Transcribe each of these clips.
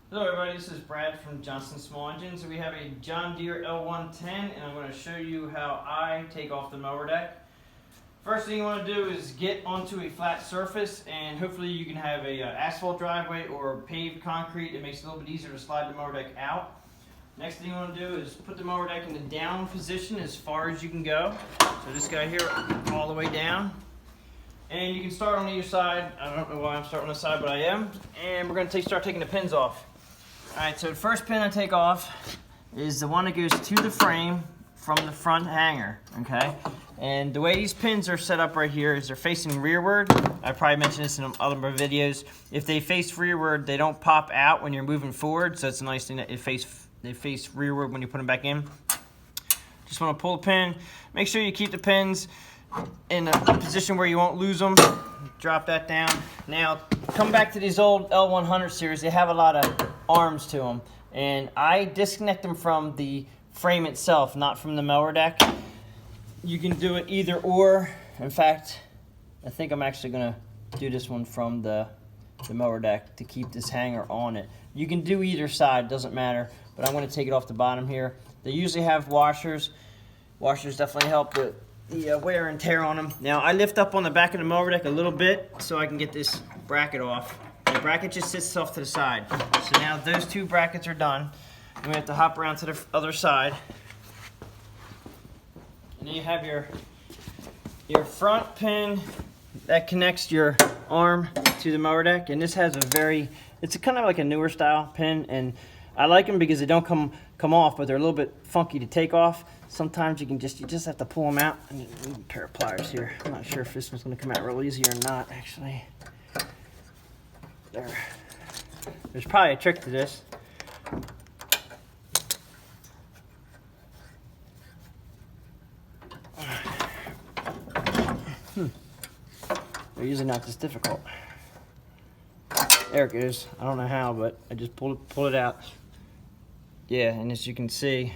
Hello everybody, this is Brad from Johnson Small Engines. We have a John Deere L110 and I'm going to show you how I take off the mower deck. First thing you want to do is get onto a flat surface, and hopefully you can have a asphalt driveway or paved concrete. It makes it a little bit easier to slide the mower deck out. Next thing you want to do is put the mower deck in the down position as far as you can go. So this guy here all the way down. And you can start on either side. I don't know why I'm starting on the side, but I am. And we're going to start taking the pins off. Alright, so the first pin I take off is the one that goes to the frame from the front hanger, okay? And the way these pins are set up right here is they're facing rearward. I probably mentioned this in other videos. If they face rearward, they don't pop out when you're moving forward, so it's a nice thing that they face rearward when you put them back in. Just want to pull the pin. Make sure you keep the pins in a position where you won't lose them. Drop that down. Now, come back to these old L100 series. They have a lot of arms to them, and I disconnect them from the frame itself, not from the mower deck. You can do it either or. In fact, I think I'm actually going to do this one from the mower deck to keep this hanger on it. You can do either side, doesn't matter, but I'm going to take it off the bottom here. They usually have washers. Washers definitely help with the wear and tear on them. Now I lift up on the back of the mower deck a little bit so I can get this bracket off. The bracket just sits off to the side. So now those two brackets are done. We have to hop around to the other side. And then you have your front pin that connects your arm to the mower deck. And this has it's kind of like a newer style pin, and I like them because they don't come off, but they're a little bit funky to take off. Sometimes you just have to pull them out. I need a pair of pliers here. I'm not sure if this one's going to come out real easy or not, actually. There's probably a trick to this. They're usually not this difficult. There it goes. I don't know how, but I just pulled it out. Yeah, and as you can see,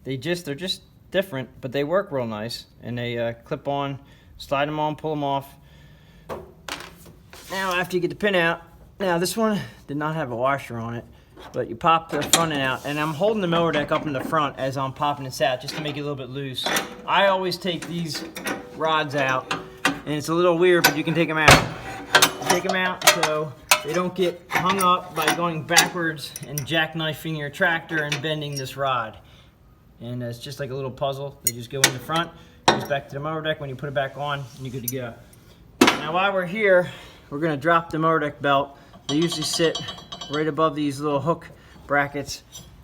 they're just different, but they work real nice, and they clip on, slide them on, pull them off. Now after you get the pin out, now this one did not have a washer on it, but you pop the front end out, and I'm holding the mower deck up in the front as I'm popping this out just to make it a little bit loose. I always take these rods out, and it's a little weird, but you can take them out. Take them out so they don't get hung up by going backwards and jackknifing your tractor and bending this rod. And it's just like a little puzzle. They just go in the front, goes back to the mower deck when you put it back on, and you're good to go. Now while we're here, we're going to drop the mower deck belt. They usually sit right above these little hook brackets.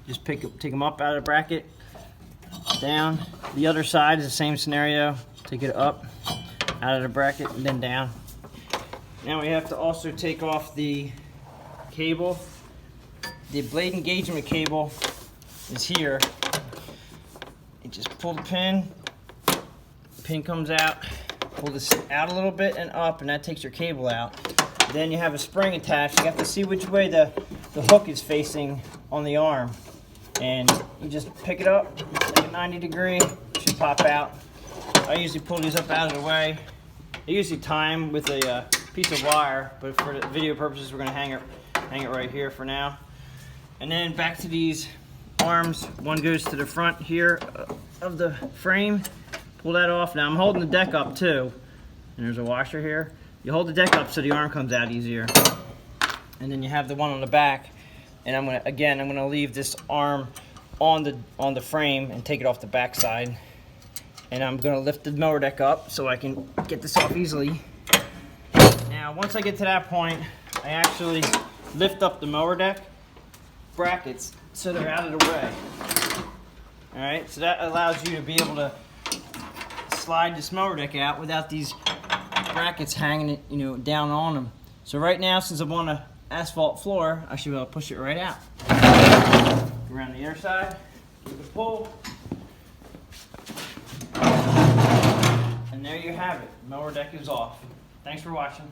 Just take them up out of the bracket, down. The other side is the same scenario. Take it up, out of the bracket, and then down. Now we have to also take off the cable. The blade engagement cable is here. You just pull the pin comes out, pull this out a little bit and up, and that takes your cable out. Then you have a spring attached. You have to see which way the hook is facing on the arm. And you just pick it up, like a 90 degree, it should pop out. I usually pull these up out of the way. I usually tie them with a piece of wire, but for the video purposes, we're going to hang it right here for now. And then back to these arms. One goes to the front here of the frame. Pull that off. Now I'm holding the deck up too, and there's a washer here. You hold the deck up so the arm comes out easier. And then you have the one on the back, and I'm gonna leave this arm on the frame and take it off the back side. And I'm gonna lift the mower deck up so I can get this off easily. Now once I get to that point, I actually lift up the mower deck brackets so they're out of the way. Alright, so that allows you to be able to slide this mower deck out without these brackets hanging down on them. So right now, since I'm on an asphalt floor, I should be able to push it right out. Go around the other side, give it a pull, and there you have it. The mower deck is off. Thanks for watching.